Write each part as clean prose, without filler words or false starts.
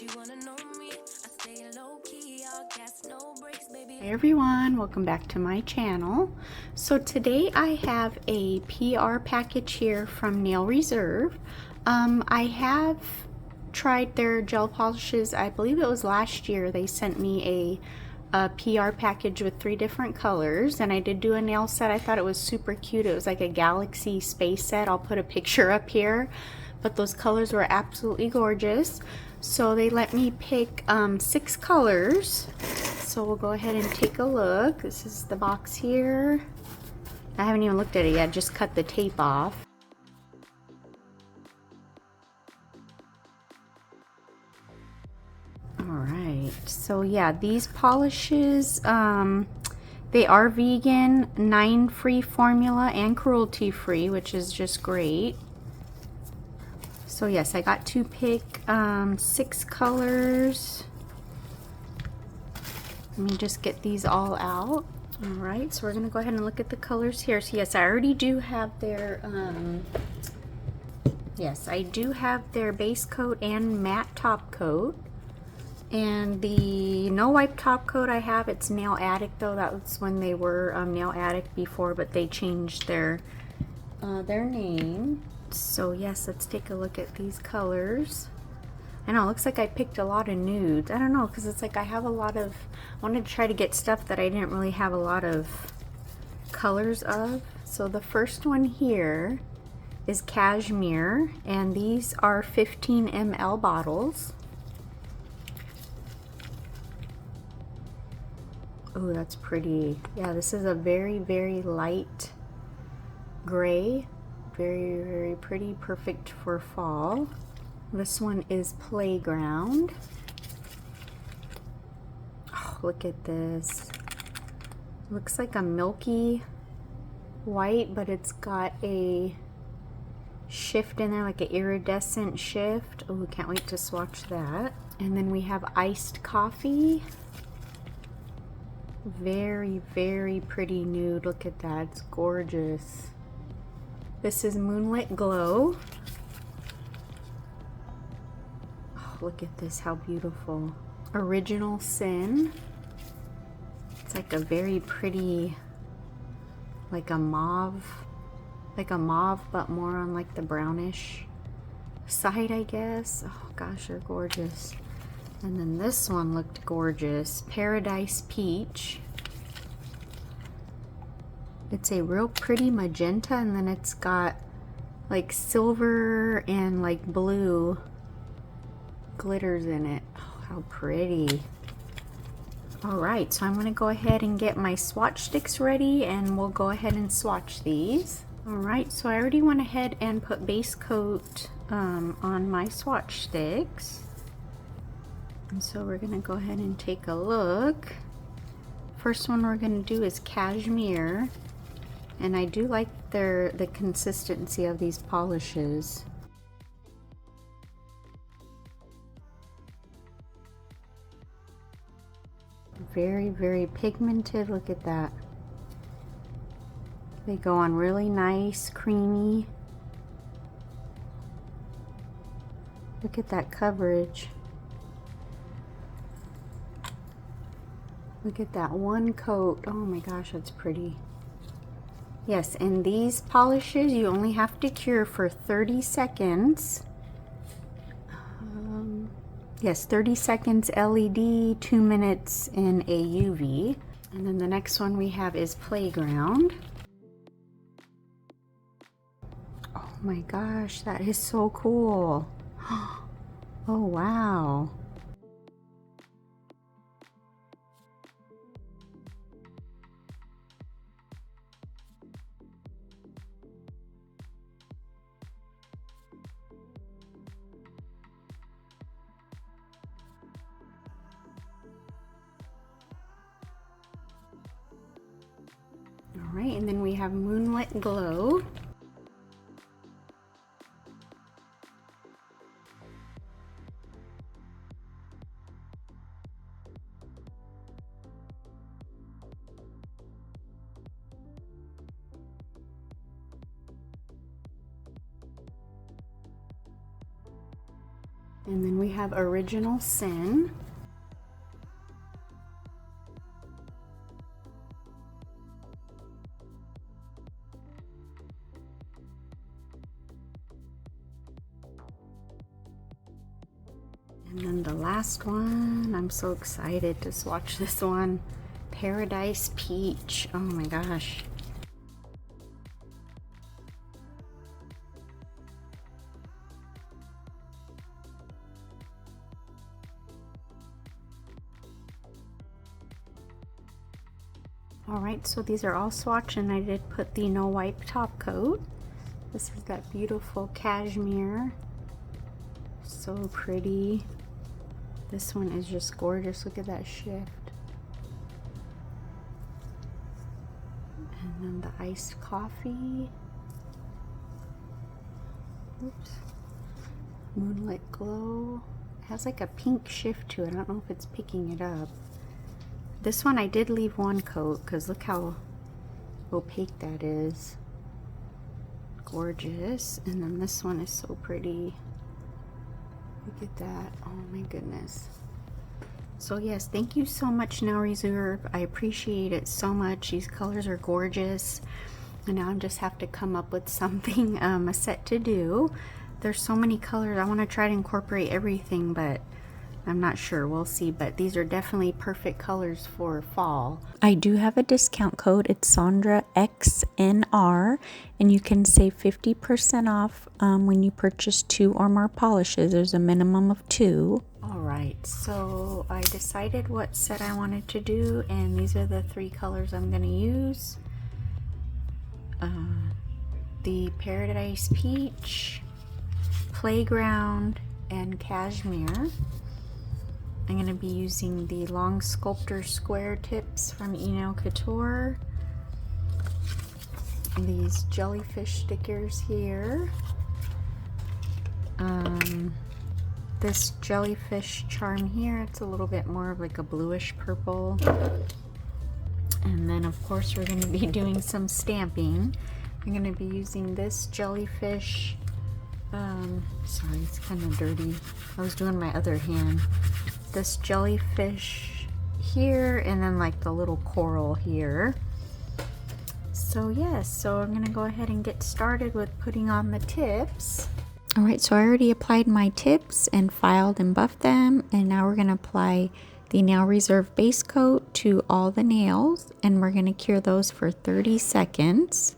Hey everyone, welcome back to my channel. So today I have a PR package here from Nail Reserve. I have tried their gel polishes. I believe it was last year they sent me a PR package with 3 different colors, and I did do a nail set. I thought it was super cute. It was like a galaxy space set. I'll put a picture up here, but those colors were absolutely gorgeous. So they let me pick 6 colors. So we'll go ahead and take a look. This is the box here. I haven't even looked at it yet, just cut the tape off. Alright, so yeah, these polishes, they are vegan, 9-free formula and cruelty free, which is just great. So yes, I got to pick 6 colors. Let me just get these all out. Alright, so we're going to go ahead and look at the colors here. So yes, I already do have their, yes, I do have their base coat and matte top coat. And the no wipe top coat I have, it's Nail Addict though. That was when they were Nail Addict before, but they changed their name. So yes, let's take a look at these colors. I know, it looks like I picked a lot of nudes. I don't know, because it's like I have a lot of, I wanted to try to get stuff that I didn't really have a lot of colors of. So the first one here is Cashmere, and these are 15 ml bottles. Oh, that's pretty. Yeah, this is a very, very light gray. Very, very pretty, perfect for fall. This one is Playground. Oh, look at this. Looks like a milky white, but it's got a shift in there, like an iridescent shift. Oh, can't wait to swatch that. And then we have Iced Coffee. Very, very pretty nude. Look at that. It's gorgeous. This is Moonlit Glow. Oh, look at this. How beautiful. Original Sin. It's like a very pretty, like a mauve, but more on like the brownish side, I guess. Oh gosh, they're gorgeous. And then this one looked gorgeous. Paradise Peach. It's a real pretty magenta, and then it's got like silver and like blue glitters in it. Oh, how pretty. Alright, so I'm going to go ahead and get my swatch sticks ready, and we'll go ahead and swatch these. Alright, so I already went ahead and put base coat on my swatch sticks. And so we're going to go ahead and take a look. First one we're going to do is Cashmere. And I do like the consistency of these polishes. Very, very pigmented. Look at that. They go on really nice, creamy. Look at that coverage. Look at that one coat. Oh my gosh, that's pretty. Yes, and these polishes you only have to cure for 30 seconds. Yes, 30 seconds LED, 2 minutes in a UV. And then the next one we have is Playground. Oh my gosh, that is so cool. Oh wow. Alright, and then we have Moonlit Glow. And then we have Original Sin. And then the last one, I'm so excited to swatch this one. Paradise Peach. Oh my gosh. Alright, so these are all swatched, and I did put the no wipe top coat. This is that beautiful cashmere. So pretty. This one is just gorgeous. Look at that shift. And then the iced coffee. Oops. Moonlit Glow. It has like a pink shift to it. I don't know if it's picking it up. This one I did leave one coat because look how opaque that is. Gorgeous. And then this one is so pretty. Look at that. Oh my goodness. So yes, thank you so much, Nail Reserve. I appreciate it so much. These colors are gorgeous. And now I just have to come up with something, a set to do. There's so many colors. I want to try to incorporate everything, but I'm not sure. We'll see. But these are definitely perfect colors for fall. I do have a discount code. It's SondraXNR, and you can save 50% off when you purchase 2 or more polishes. There's a minimum of 2. Alright, so I decided what set I wanted to do, and these are the 3 colors I'm going to use. The Paradise Peach, Playground, and Cashmere. I'm going to be using the long sculptor square tips from Nail Couture. These jellyfish stickers here. This jellyfish charm here, it's a little bit more of like a bluish purple. And then of course we're going to be doing some stamping. I'm going to be using this jellyfish. Sorry, it's kind of dirty. I was doing my other hand. This jellyfish here, and then like the little coral here. So yes, so I'm gonna go ahead and get started with putting on the tips. Alright, so I already applied my tips and filed and buffed them, and now we're gonna apply the Nail Reserve base coat to all the nails, and we're gonna cure those for 30 seconds.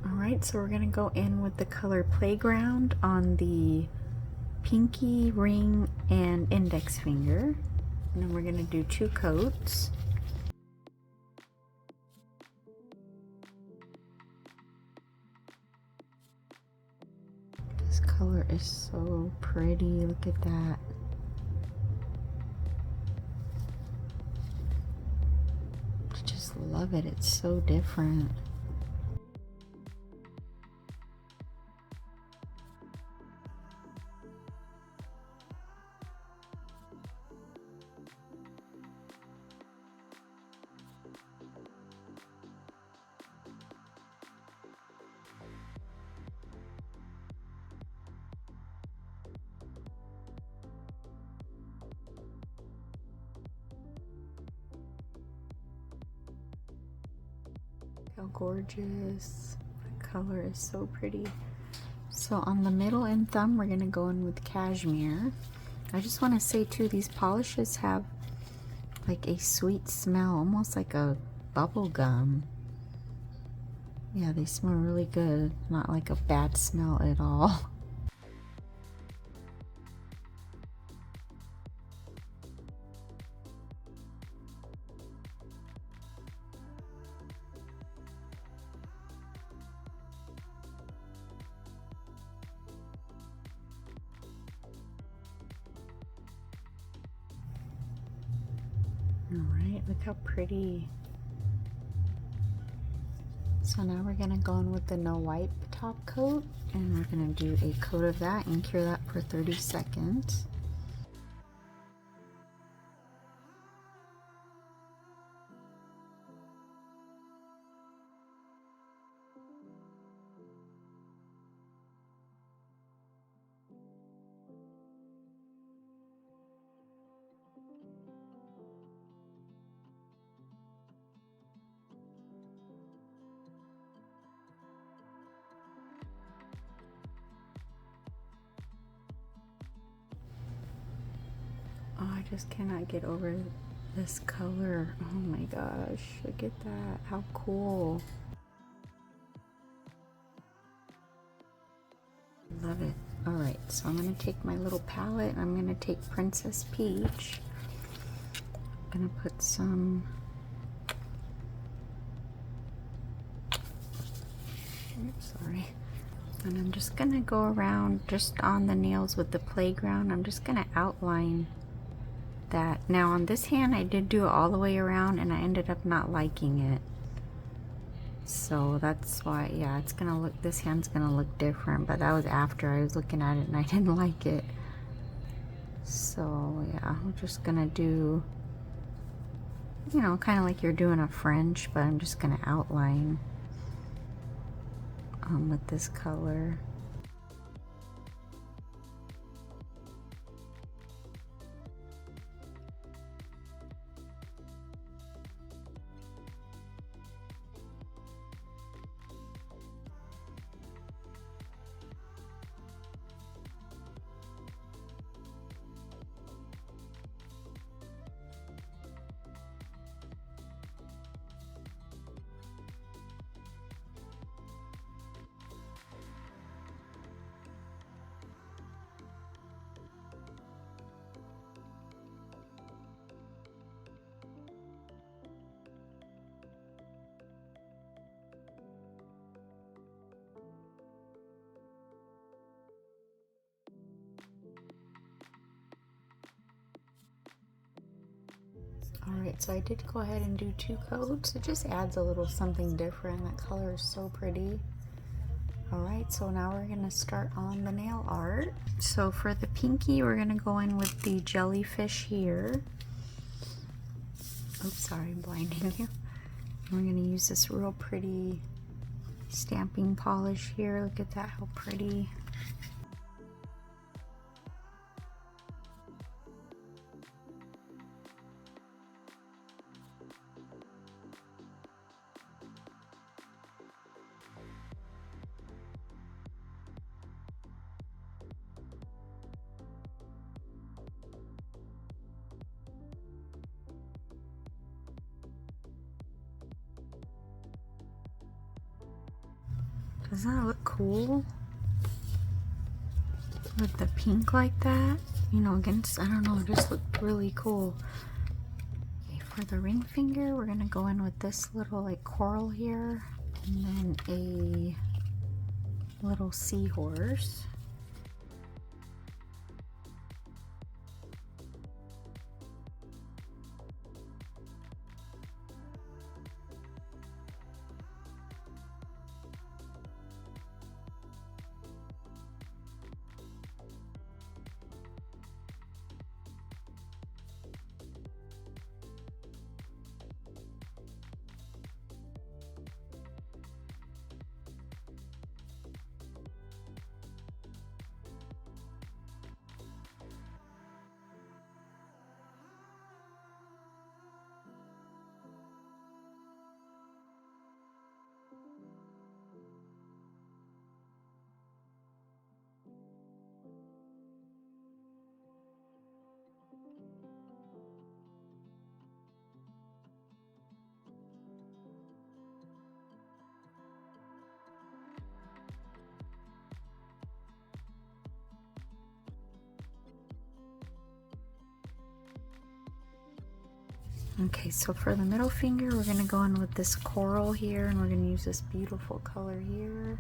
Alright, so we're going to go in with the color Playground on the pinky, ring, and index finger. And then we're going to do 2 coats. This color is so pretty. Look at that. I just love it. It's so different. How gorgeous. The color is so pretty. So on the middle and thumb, we're going to go in with Cashmere. I just want to say too, these polishes have like a sweet smell, almost like a bubble gum. Yeah, they smell really good. Not like a bad smell at all. Alright, look how pretty. So now we're going to go in with the no wipe top coat, and we're going to do a coat of that and cure that for 30 seconds. just cannot get over this color. Oh my gosh, look at that, how cool. Love it. All right, so I'm gonna take my little palette and I'm gonna take Princess Peach. I'm gonna put some, oops, sorry. And I'm just gonna go around just on the nails with the playground. I'm just gonna outline that. Now on this hand, I did do it all the way around and I ended up not liking it. So that's why, yeah, it's gonna look, this hand's gonna look different, but that was after I was looking at it and I didn't like it. So yeah, I'm just gonna do, you know, kind of like you're doing a French, but I'm just gonna outline with this color. Alright, so I did go ahead and do 2 coats. It just adds a little something different. That color is so pretty. Alright, so now we're going to start on the nail art. So for the pinky, we're going to go in with the jellyfish here. Oops, sorry, I'm blinding you. We're going to use this real pretty stamping polish here. Look at that, how pretty. Doesn't that look cool? With the pink like that, you know, against, I don't know, it just looked really cool. Okay, for the ring finger, we're gonna go in with this little like coral here, and then a little seahorse. Okay, so for the middle finger, we're gonna go in with this coral here, and we're gonna use this beautiful color here.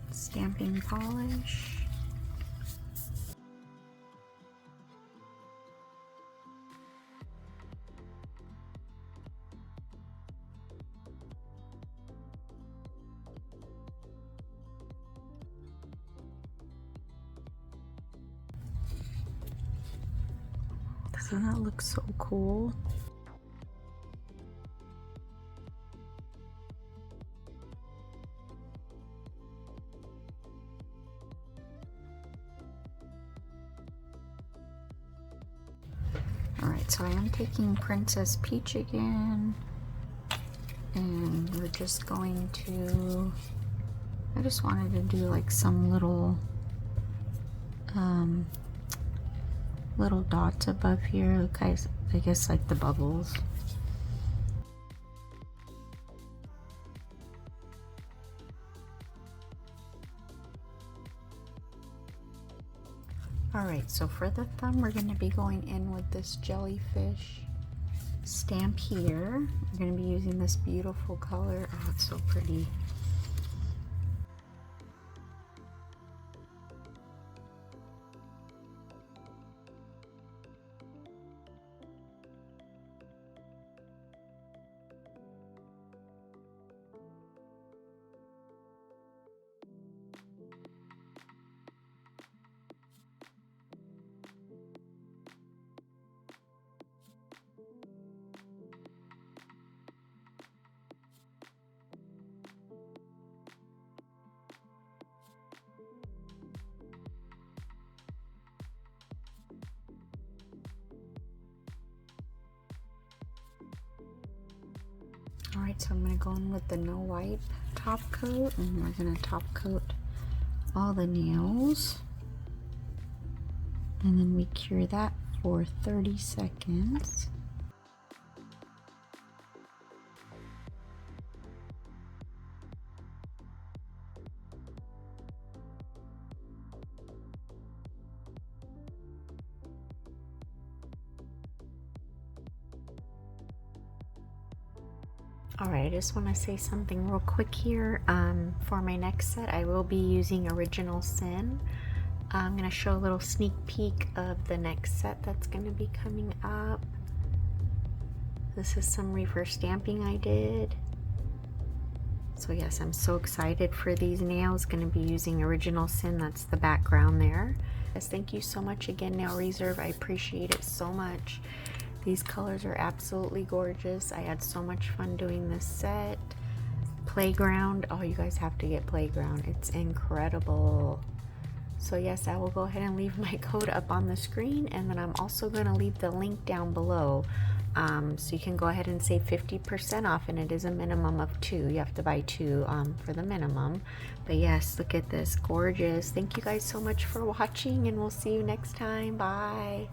Stamping polish. Doesn't that look so cool? Alright, so I am taking Princess Peach again, and we're just going to, I just wanted to do like some little little dots above here, guys. I guess like the bubbles. Alright, so for the thumb, we're going to be going in with this jellyfish stamp here. We're going to be using this beautiful color. Oh, it's so pretty. Alright, so I'm going to go in with the no wipe top coat, and we're going to top coat all the nails. And then we cure that for 30 seconds. Alright, I just want to say something real quick here. For my next set, I will be using Original Sin. I'm going to show a little sneak peek of the next set that's going to be coming up. This is some reverse stamping I did. So yes, I'm so excited for these nails. Going to be using Original Sin. That's the background there. Yes, thank you so much again, Nail Reserve. I appreciate it so much. These colors are absolutely gorgeous. I had so much fun doing this set. Playground. Oh, you guys have to get Playground. It's incredible. So yes, I will go ahead and leave my code up on the screen, and then I'm also going to leave the link down below. So you can go ahead and save 50% off, and it is a minimum of 2. You have to buy 2 for the minimum. But yes, look at this. Gorgeous. Thank you guys so much for watching, and we'll see you next time. Bye.